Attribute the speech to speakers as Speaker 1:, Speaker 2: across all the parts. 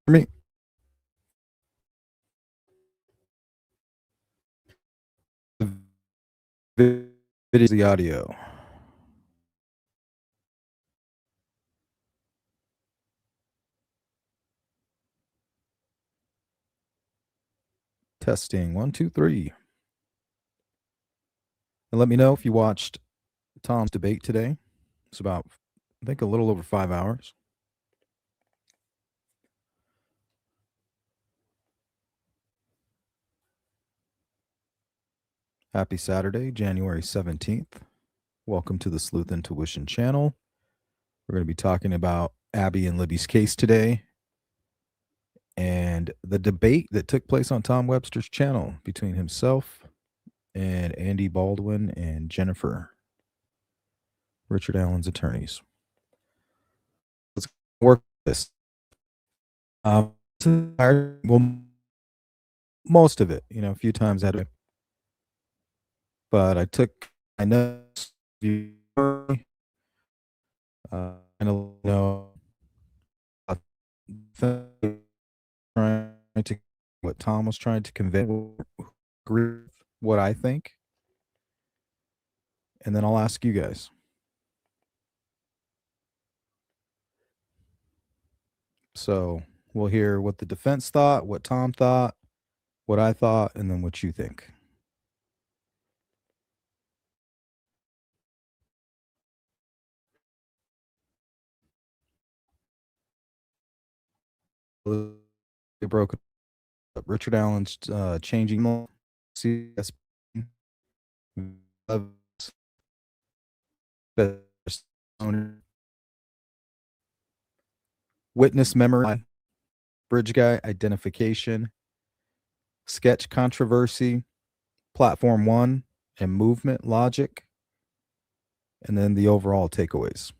Speaker 1: For me, the video, the audio. Testing 1, 2, 3. And let me know if you watched Tom's debate today. It's about, I think, a little over 5 hours. Happy Saturday, January 17th. Welcome to the Sleuth Intuition channel. We're going to be talking about Abby and Libby's case today and the debate that took place on Tom Webster's channel between himself and Andy Baldwin and Jennifer, Richard Allen's attorneys. Let's work this. Well, most of it, a few times I had it. But I took my notes. I don't know what Tom was trying to convey. Agree with what I think, and then I'll ask you guys. So we'll hear what the defense thought, what Tom thought, what I thought, and then what you think. They broke up. Richard Allen's changing CS witness memory, bridge guy identification, sketch controversy, platform 1, and movement logic, and then the overall takeaways.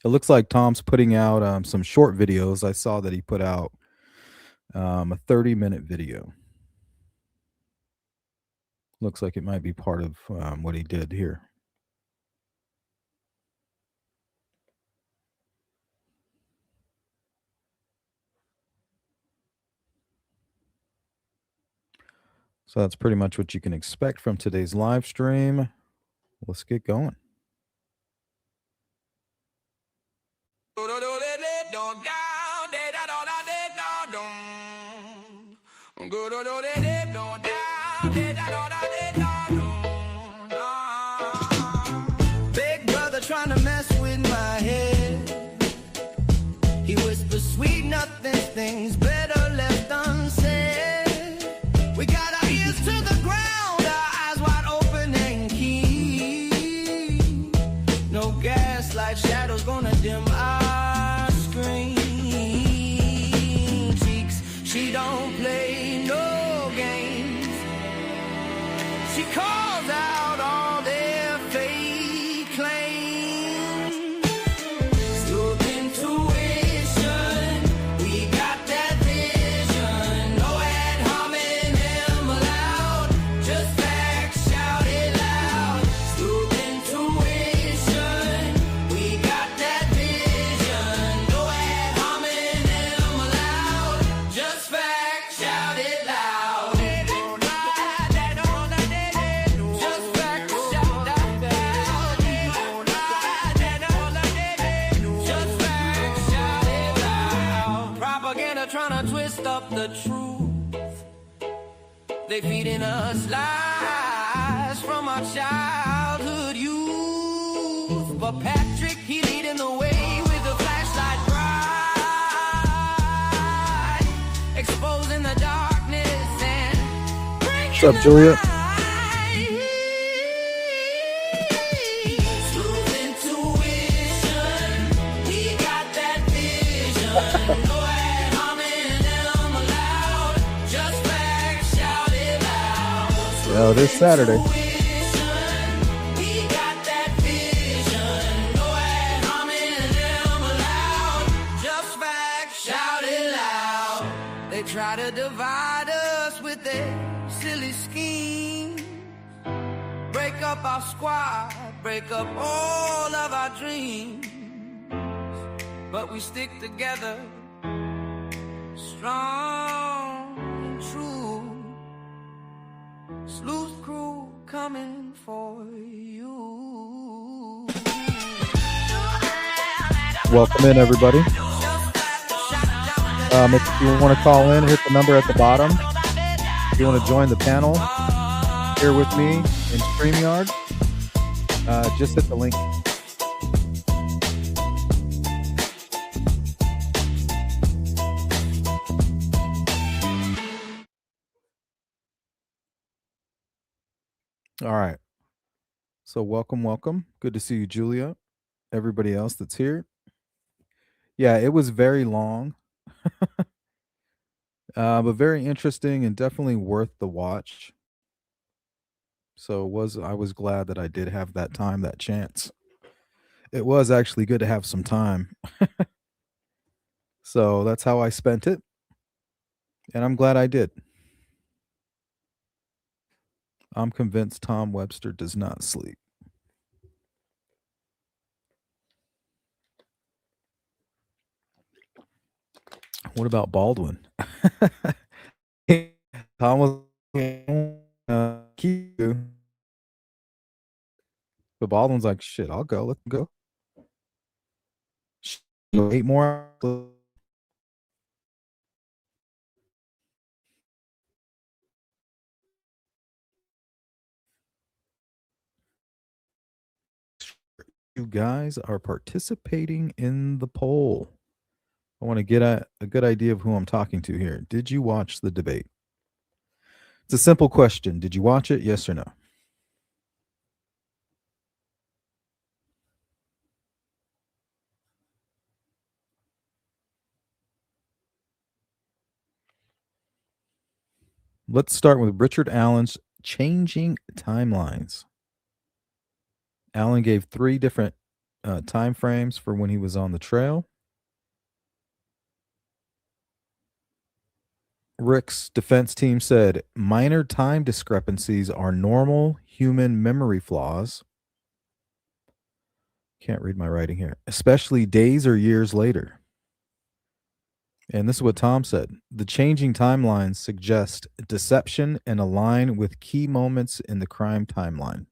Speaker 1: It looks like Tom's putting out some short videos. I saw that he put out a 30-minute video. Looks like it might be part of what he did here. So that's pretty much what you can expect from today's live stream. Let's get going.
Speaker 2: Big brother trying to mess with my head. He whispers sweet nothing, things better left unsaid. We got our ears to the ground, our eyes wide open and keen. No gaslight, shadows gonna dim our screen. Cheeks, she don't play no games. She calls out all their fake claims. Sleuth intuition, we got that vision. No ad hominem allowed, just facts shouted loud. Sleuth intuition, we got that vision. No ad hominem allowed, just facts shouted loud. Just facts shouted loud. Just facts shouted loud. Propaganda trying to twist up the truth. They feeding us lies from our childhood youth. But Patrick, he leading the way with the flashlight bright, exposing the darkness and bringing
Speaker 1: What's up, Julia?
Speaker 2: Sleuth intuition, we got that vision. No ad hominem allowed, just facts shouted loud.
Speaker 1: Oh, this Saturday.
Speaker 2: We got that vision. No ad hominem allowed, just facts shouted loud. They try to divide us with their silly schemes. schemes, break up our squad, break up all of our dreams, but we stick together, strong and true. Sleuth crew coming for you.
Speaker 1: Welcome in, everybody. If you want to call in, hit the number at the bottom. If you want to join the panel here with me in StreamYard, just hit the link. All right. So welcome. Good to see you, Julia. Everybody else that's here. Yeah, it was very long, but very interesting and definitely worth the watch. So I was glad that I did have that time, that chance. It was actually good to have some time. So that's how I spent it. And I'm glad I did. I'm convinced Tom Webster does not sleep. What about Baldwin? Tom was cute. But Baldwin's like, shit, I'll go. Let's go. 8 more. You guys are participating in the poll. I want to get a good idea of who I'm talking to here. Did you watch the debate? It's a simple question. Did you watch it? Yes or no? Let's start with Richard Allen's changing timelines. Allen gave 3 different time frames for when he was on the trail. Rick's defense team said minor time discrepancies are normal human memory flaws. Can't read my writing here. Especially days or years later. And this is what Tom said. The changing timelines suggest deception and align with key moments in the crime timeline.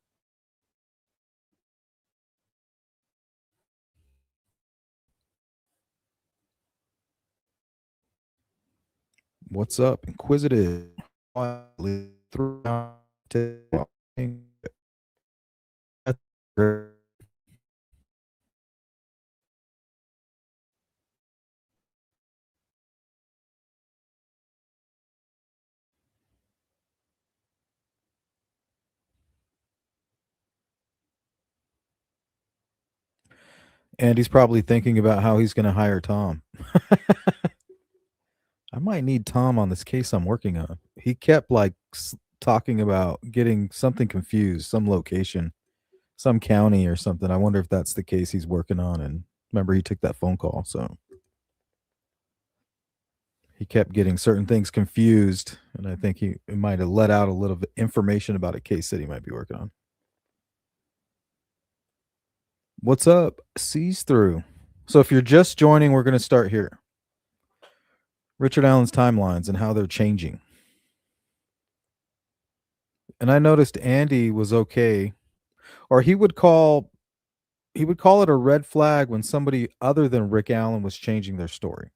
Speaker 1: What's up? Inquisitive. And he's probably thinking about how he's going to hire Tom. I might need Tom on this case I'm working on. He kept like talking about getting something confused, some location, some county or something. I wonder if that's the case he's working on. And remember, he took that phone call. So he kept getting certain things confused. And I think he might have let out a little bit information about a case that he might be working on. What's up? Sees through. So if you're just joining, we're going to start here. Richard Allen's timelines and how they're changing. And I noticed Andy was okay, or he would call it a red flag when somebody other than Rick Allen was changing their story.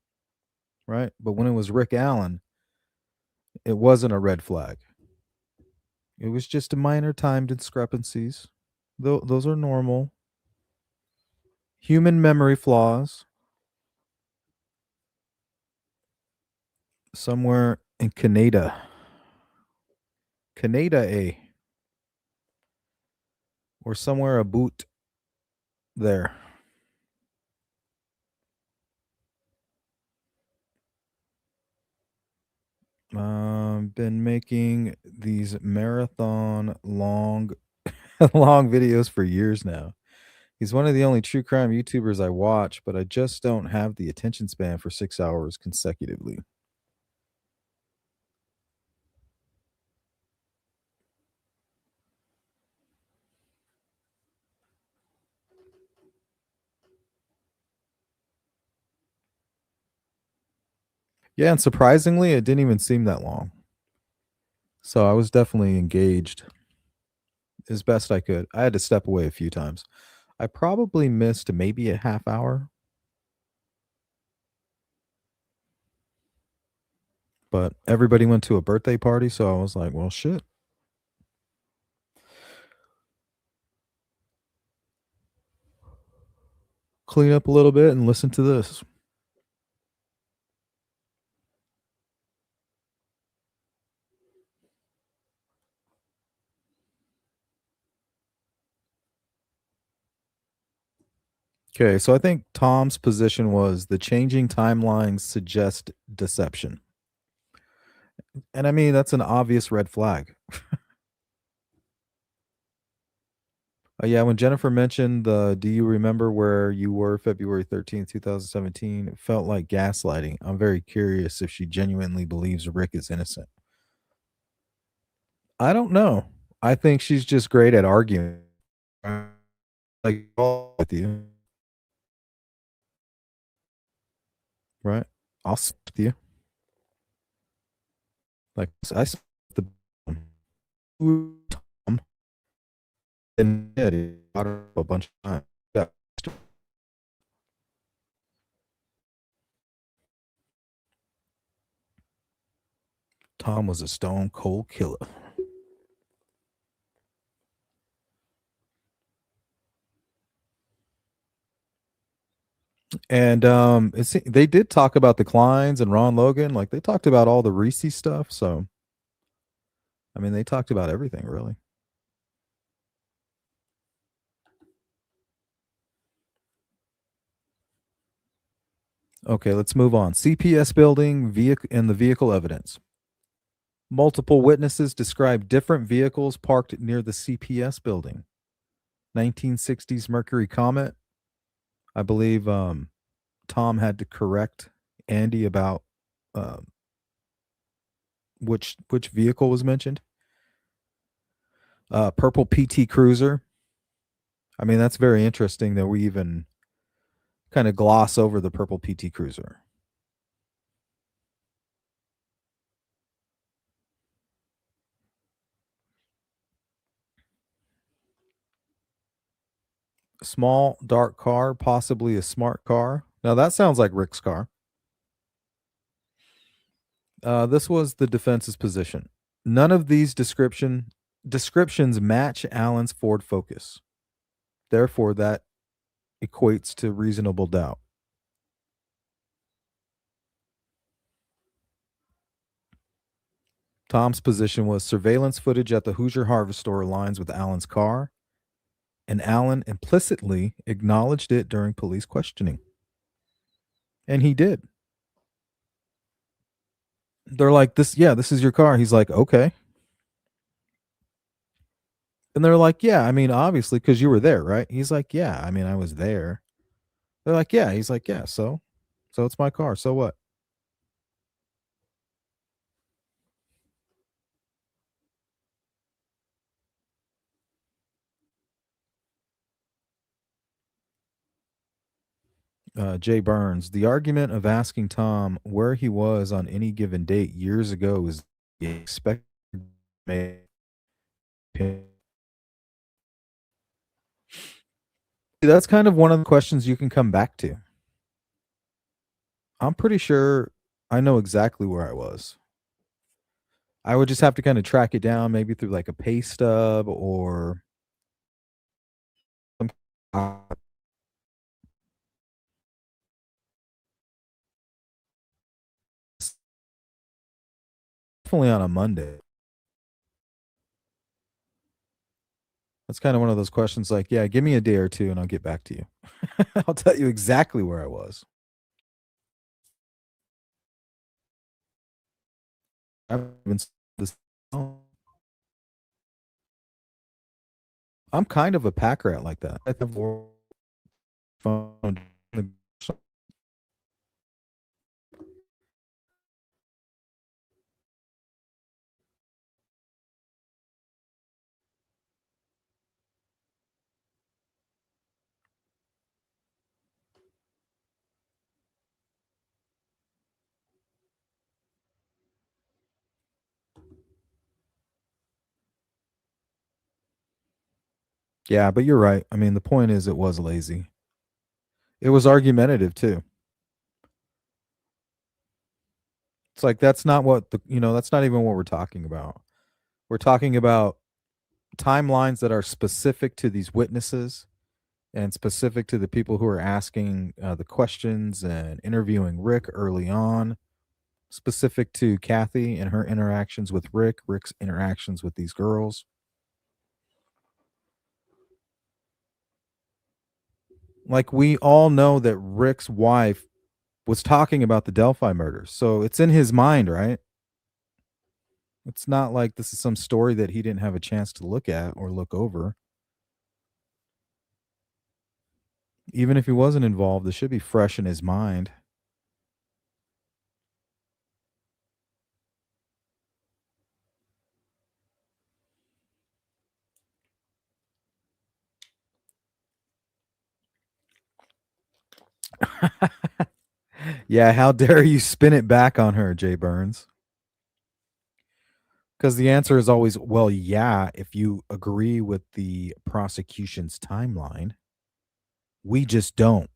Speaker 1: Right? But when it was Rick Allen, it wasn't a red flag. It was just a minor time discrepancies. Those are normal. Human memory flaws. Somewhere in Canada. Canada, or somewhere about there. Been making these marathon long videos for years now. He's one of the only true crime YouTubers I watch, but I just don't have the attention span for 6 hours consecutively. Yeah, and surprisingly, it didn't even seem that long. So I was definitely engaged as best I could. I had to step away a few times. I probably missed maybe a half hour, but everybody went to a birthday party, so I was like, well, shit. Clean up a little bit and listen to this. Okay, so I think Tom's position was the changing timelines suggest deception. And I mean, that's an obvious red flag. Yeah, when Jennifer mentioned the "Do you remember where you were February 13th, 2017?" It felt like gaslighting. I'm very curious if she genuinely believes Rick is innocent. I don't know. I think she's just great at arguing. Like with you, right? I'll sit with you. Like I sit with the Tom and Eddie a bunch of times. Yeah. Tom was a stone cold killer. And they did talk about the Kleins and Ron Logan. Like they talked about all the Reese stuff. So I mean, they talked about everything really. Okay, let's move on. CPS building vehicle and the vehicle evidence. Multiple witnesses describe different vehicles parked near the CPS building. 1960s Mercury Comet. I believe Tom had to correct Andy about um, which vehicle was mentioned. Purple PT Cruiser. I mean, that's very interesting that we even kind of gloss over the purple PT Cruiser. Small, dark car, possibly a smart car. Now that sounds like Rick's car. This was the defense's position. None of these descriptions match Allen's Ford Focus. Therefore, that equates to reasonable doubt. Tom's position was surveillance footage at the Hoosier Harvest Store aligns with Allen's car, and Allen implicitly acknowledged it during police questioning. And he did. They're like, this is your car. He's like, okay. And they're like, yeah, I mean, obviously, because you were there, right? He's like, yeah, I mean, I was there. They're like, yeah. He's like, yeah, so it's my car. So what? Jay Burns, the argument of asking Tom where he was on any given date years ago is expected. That's kind of one of the questions you can come back to. I'm pretty sure I know exactly where I was. I would just have to kind of track it down, maybe through like a pay stub or some, definitely on a Monday. That's kind of one of those questions like, yeah, give me a day or two and I'll get back to you. I'll tell you exactly where I was. I haven't even this. I'm kind of a pack rat like that. I have more phone. Yeah, but you're right. I mean, the point is it was lazy. It was argumentative too. It's like that's not what that's not even what we're talking about. We're talking about timelines that are specific to these witnesses and specific to the people who are asking the questions and interviewing Rick early on, specific to Kathy and her interactions with Rick, Rick's interactions with these girls. Like we all know that Rick's wife was talking about the Delphi murders. So it's in his mind, right? It's not like this is some story that he didn't have a chance to look at or look over. Even if he wasn't involved, this should be fresh in his mind. Yeah, how dare you spin it back on her, Jay Burns? Because the answer is always, well, yeah, if you agree with the prosecution's timeline. We just don't.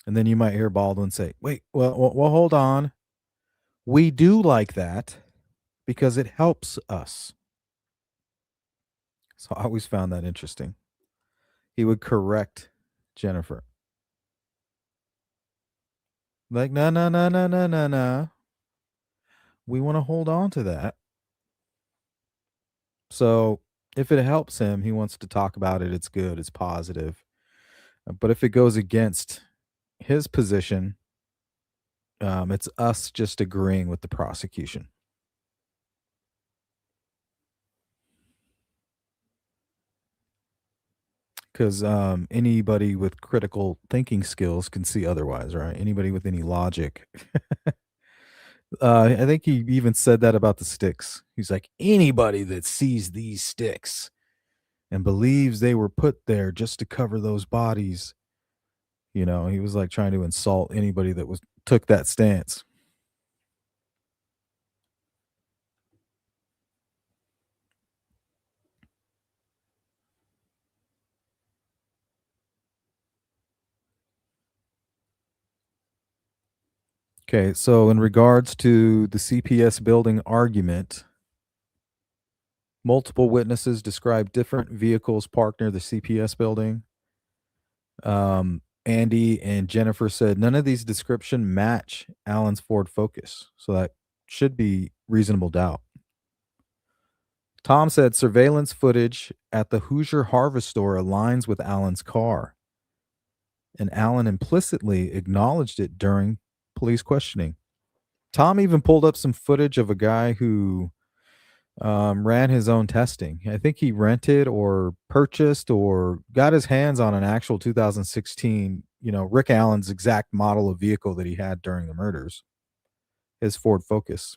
Speaker 1: And then you might hear Baldwin say, wait, well, hold on. We do like that because it helps us. So I always found that interesting. He would correct Jennifer. Like, no, no, no, no, no, no, no. We want to hold on to that. So if it helps him, he wants to talk about it. It's good. It's positive. But if it goes against his position, it's us just agreeing with the prosecution. Because anybody with critical thinking skills can see otherwise, right? Anybody with any logic. I think he even said that about the sticks. He's like, anybody that sees these sticks and believes they were put there just to cover those bodies, he was like trying to insult anybody that took that stance. Okay, so in regards to the CPS building argument, multiple witnesses described different vehicles parked near the CPS building. Andy and Jennifer said none of these descriptions match Alan's Ford Focus, so that should be reasonable doubt. Tom said surveillance footage at the Hoosier Harvest store aligns with Alan's car, and Alan implicitly acknowledged it during police questioning. Tom even pulled up some footage of a guy who ran his own testing. I think he rented or purchased or got his hands on an actual 2016, Rick Allen's exact model of vehicle that he had during the murders, his Ford Focus,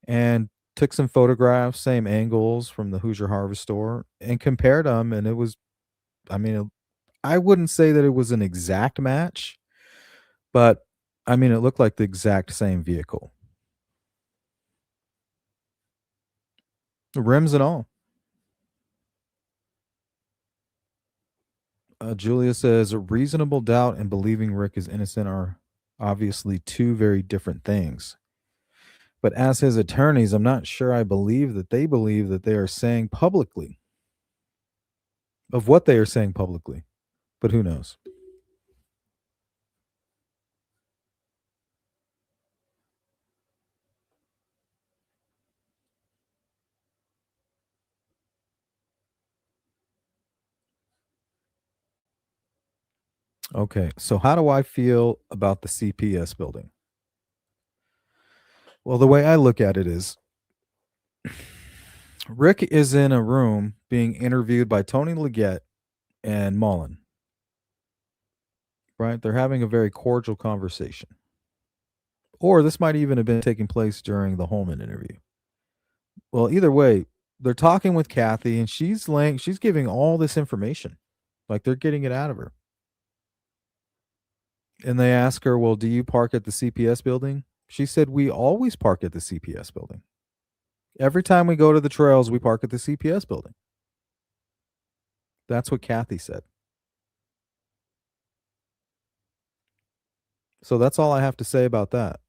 Speaker 1: and took some photographs, same angles from the Hoosier Harvest store, and compared them. And it was, I mean, I wouldn't say that it was an exact match, but I mean, it looked like the exact same vehicle, rims and all. Julia says, a reasonable doubt and believing Rick is innocent are obviously two very different things. But as his attorneys, I'm not sure I believe that they are saying publicly of what they are saying publicly. But who knows? Okay, so how do I feel about the CPS building? Well, the way I look at it is Rick is in a room being interviewed by Tony Leggett and Mullen. Right? They're having a very cordial conversation. Or this might even have been taking place during the Holman interview. Well, either way, they're talking with Kathy and she's giving all this information. Like they're getting it out of her. And they ask her, well, do you park at the CPS building? She said, we always park at the CPS building. Every time we go to the trails, we park at the CPS building. That's what Kathy said. So that's all I have to say about that.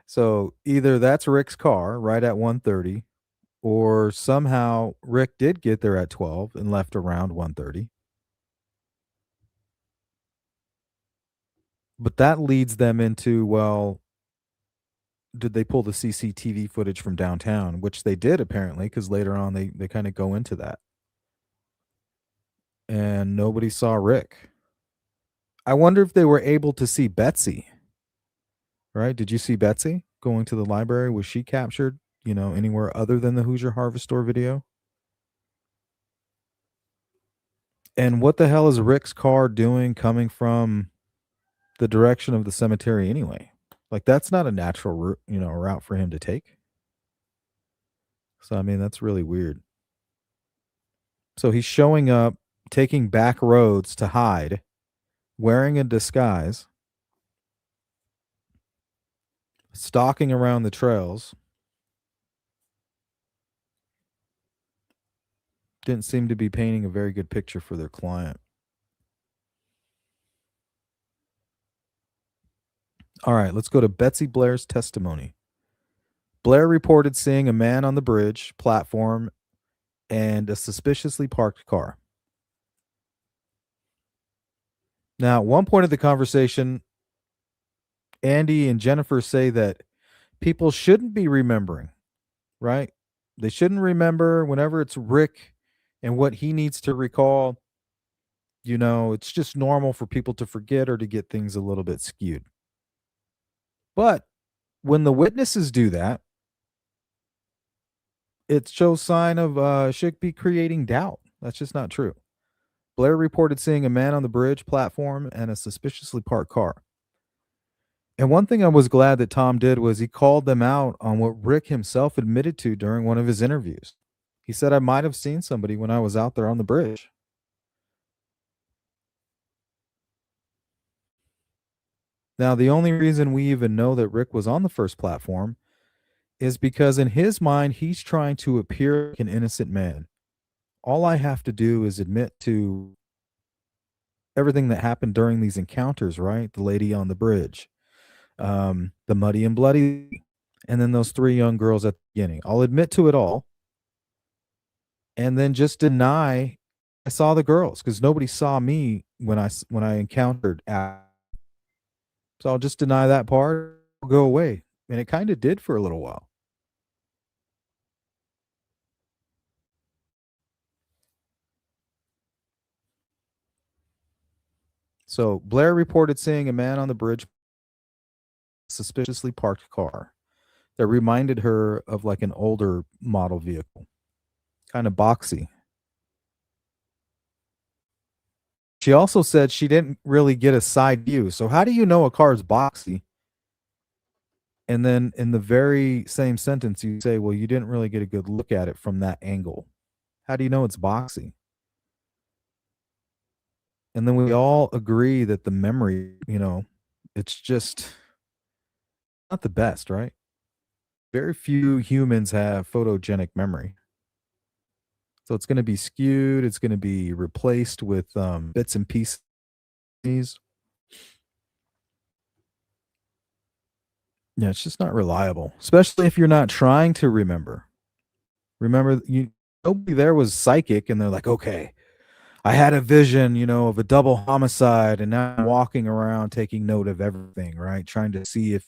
Speaker 1: So either that's Rick's car right at 1:30, or somehow Rick did get there at 12 and left around 1:30. But that leads them into, well, did they pull the CCTV footage from downtown? Which they did apparently, because later on they kind of go into that. And nobody saw Rick. I wonder if they were able to see Betsy, right? Did you see Betsy going to the library? Was she captured, anywhere other than the Hoosier Harvest Store video? And what the hell is Rick's car doing coming from the direction of the cemetery anyway? Like, that's not a natural route for him to take. So I mean, that's really weird. So he's showing up, taking back roads to hide, wearing a disguise, stalking around the trails. Didn't seem to be painting a very good picture for their client. All right, let's go to Betsy Blair's testimony. Blair reported seeing a man on the bridge platform and a suspiciously parked car. Now, at one point of the conversation, Andy and Jennifer say that people shouldn't be remembering, right? They shouldn't remember whenever it's Rick and what he needs to recall. It's just normal for people to forget or to get things a little bit skewed. But when the witnesses do that, it shows sign of should be creating doubt. That's just not true. Blair reported seeing a man on the bridge platform and a suspiciously parked car. And one thing I was glad that Tom did was he called them out on what Rick himself admitted to during one of his interviews. He said, I might have seen somebody when I was out there on the bridge. Now, the only reason we even know that Rick was on the first platform is because in his mind, he's trying to appear like an innocent man. All I have to do is admit to everything that happened during these encounters, right? The lady on the bridge, the muddy and bloody, and then those three young girls at the beginning. I'll admit to it all and then just deny I saw the girls because nobody saw me when I encountered. So I'll just deny that part, go away. And it kind of did for a little while. So Blair reported seeing a man on the bridge, suspiciously parked car that reminded her of like an older model vehicle, kind of boxy. She also said she didn't really get a side view. So how do you know a car is boxy? And then in the very same sentence, you say, well, you didn't really get a good look at it from that angle. How do you know it's boxy? And then we all agree that the memory, it's just not the best, right? Very few humans have photogenic memory. So it's going to be skewed. It's going to be replaced with bits and pieces. Yeah, it's just not reliable, especially if you're not trying to remember. Remember, nobody there was psychic, and they're like, okay, I had a vision, of a double homicide, and now I'm walking around taking note of everything, right? Trying to see if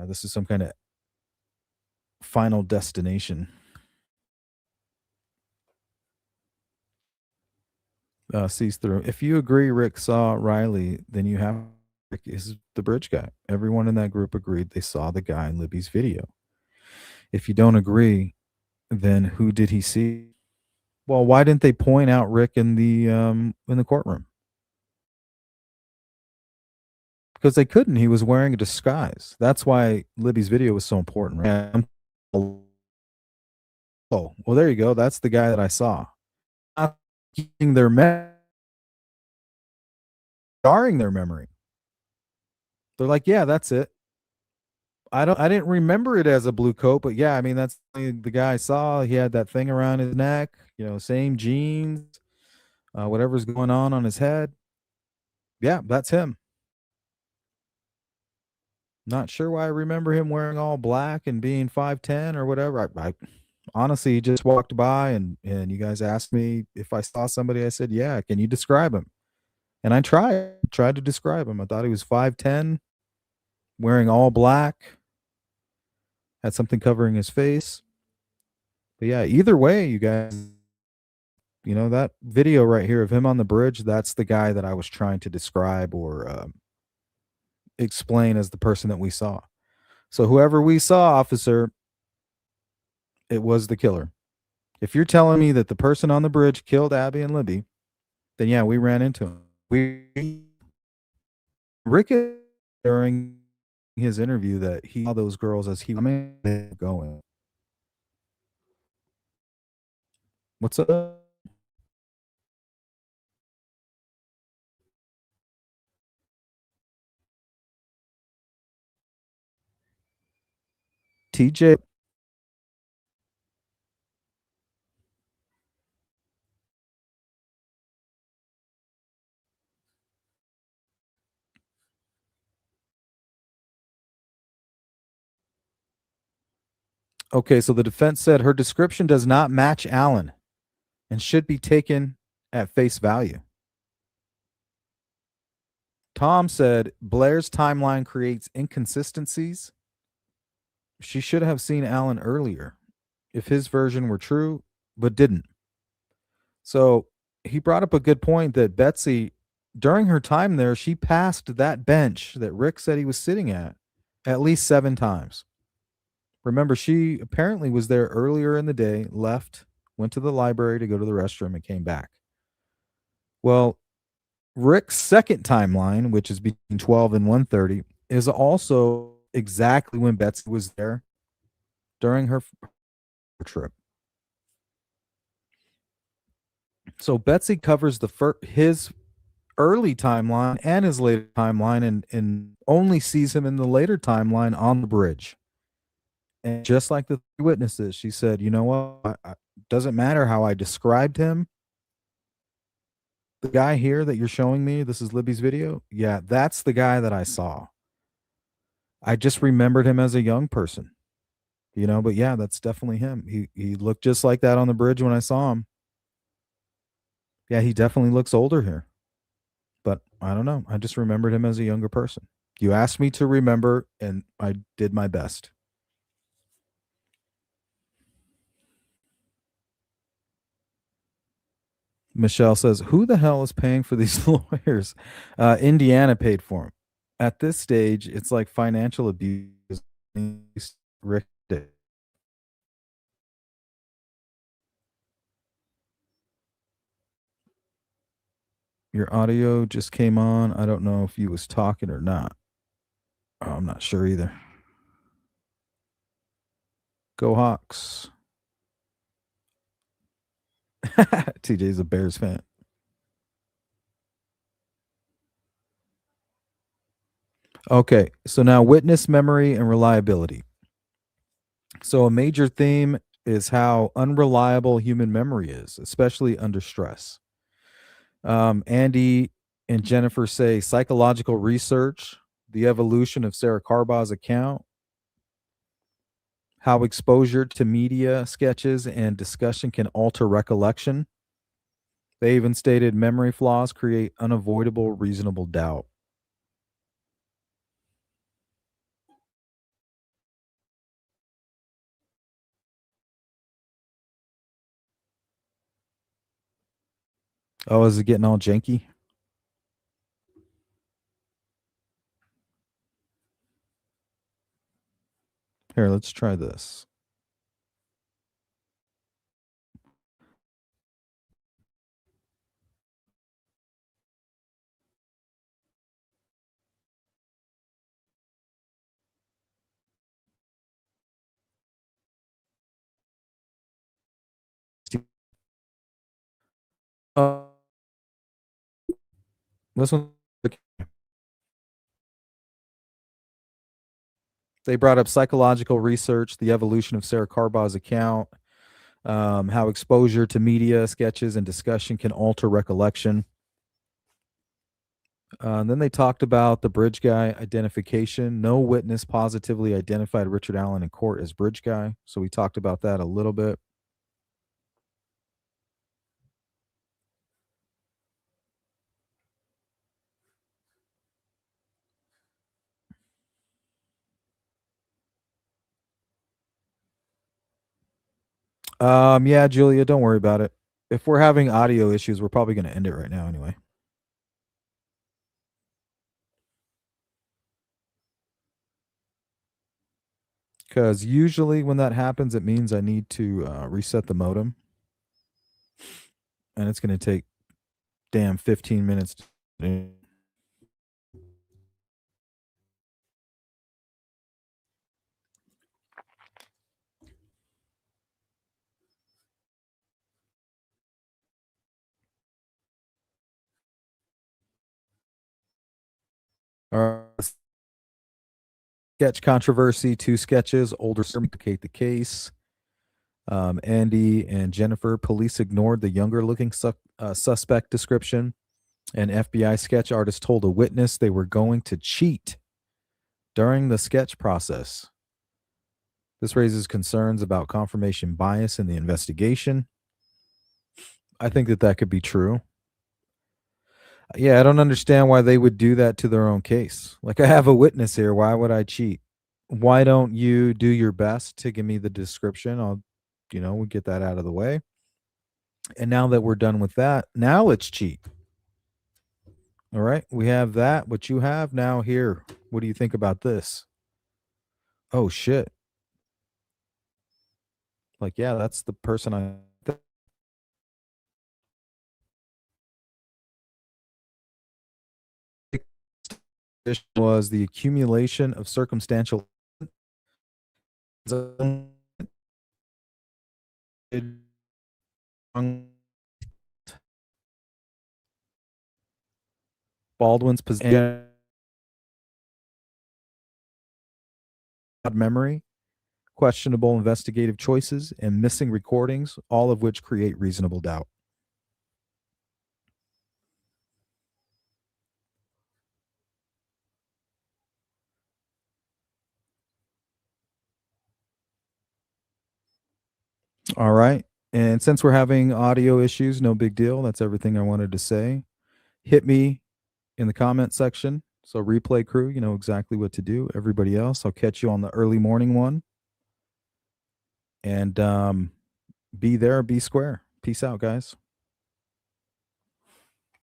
Speaker 1: this is some kind of final destination. Sees through. If you agree Rick saw Riley, then you have Rick is the bridge guy. Everyone in that group agreed they saw the guy in Libby's video. If you don't agree, then who did he see? Well, why didn't they point out Rick in the courtroom? Because they couldn't. He was wearing a disguise. That's why Libby's video was so important. Right? Oh, well, there you go. That's the guy that I saw. Not keeping their jarring their memory. They're like, yeah, that's it. I didn't remember it as a blue coat, but yeah, I mean that's the guy I saw. He had that thing around his neck, same jeans, whatever's going on his head. Yeah, that's him. Not sure why I remember him wearing all black and being 5'10" or whatever. I honestly just walked by and you guys asked me if I saw somebody. I said, "Yeah, can you describe him?" And I tried to describe him. I thought he was 5'10", wearing all black, had something covering his face. But yeah, either way, you guys, that video right here of him on the bridge, that's the guy that I was trying to describe or explain as the person that we saw. So whoever we saw, officer, it was the killer. If you're telling me that the person on the bridge killed Abby and Libby, then yeah, we ran into him. Rick during his interview that he saw those girls as he was going. What's up? TJ. Okay, so the defense said her description does not match Allen and should be taken at face value. Tom said Blair's timeline creates inconsistencies. She should have seen Allen earlier if his version were true, but didn't. So he brought up a good point that Betsy, during her time there, she passed that bench that Rick said he was sitting at least 7 times. Remember, she apparently was there earlier in the day, left, went to the library to go to the restroom, and came back. Well, Rick's second timeline, which is between 12 and 1:30, is also exactly when Betsy was there during her trip. So Betsy covers his early timeline and his later timeline and only sees him in the later timeline on the bridge. And just like the 3 witnesses, she said, "You know what? Doesn't matter how I described him. The guy here that you're showing me, this is Libby's video. Yeah, that's the guy that I saw. I just remembered him as a young person, but yeah, that's definitely him. He looked just like that on the bridge when I saw him. Yeah, he definitely looks older here. But I don't know. I just remembered him as a younger person. You asked me to remember, and I did my best." Michelle says, "Who the hell is paying for these lawyers?" Indiana paid for them. At this stage, it's like financial abuse. Rick did. Your audio just came on. I don't know if you was talking or not. Oh, I'm not sure either. Go Hawks. TJ's a Bears fan. Okay, so now witness memory and reliability. So a major theme is how unreliable human memory is, especially under stress. Andy and Jennifer say psychological research, the evolution of Sarah Carbaugh's account, how exposure to media sketches and discussion can alter recollection. They even stated memory flaws create unavoidable reasonable doubt. Oh, is it getting all janky? Here, let's try this. Uh, this one. They brought up psychological research, the evolution of Sarah Carbaugh's account, how exposure to media, sketches, and discussion can alter recollection. And then they talked about the bridge guy identification. No witness positively identified Richard Allen in court as bridge guy. So we talked about that a little bit. Yeah, Julia, don't worry about it. If we're having audio issues, we're probably going to end it right now anyway. Because usually when that happens, it means I need to reset the modem. And it's going to take damn 15 minutes. Sketch controversy, 2 sketches, older complicate the case. Andy and Jennifer, police ignored the younger looking suspect description. An FBI sketch artist told a witness they were going to cheat during the sketch process. This raises concerns about confirmation bias in the investigation. I think that could be true. Yeah, I don't understand why they would do that to their own case. Like, I have a witness here. Why would I cheat? Why don't you do your best to give me the description? We'll get that out of the way. And now that we're done with that, now let's cheat. All right, we have that. What you have now here. What do you think about this? Oh, shit. Like, yeah, that's the person I was the accumulation of circumstantial Baldwin's possession memory, questionable investigative choices, and missing recordings, all of which create reasonable doubt. All right. And since we're having audio issues, no big deal. That's everything I wanted to say. Hit me in the comment section. So, replay crew, you know exactly what to do. Everybody else, I'll catch you on the early morning one. And be there, be square. Peace out, guys.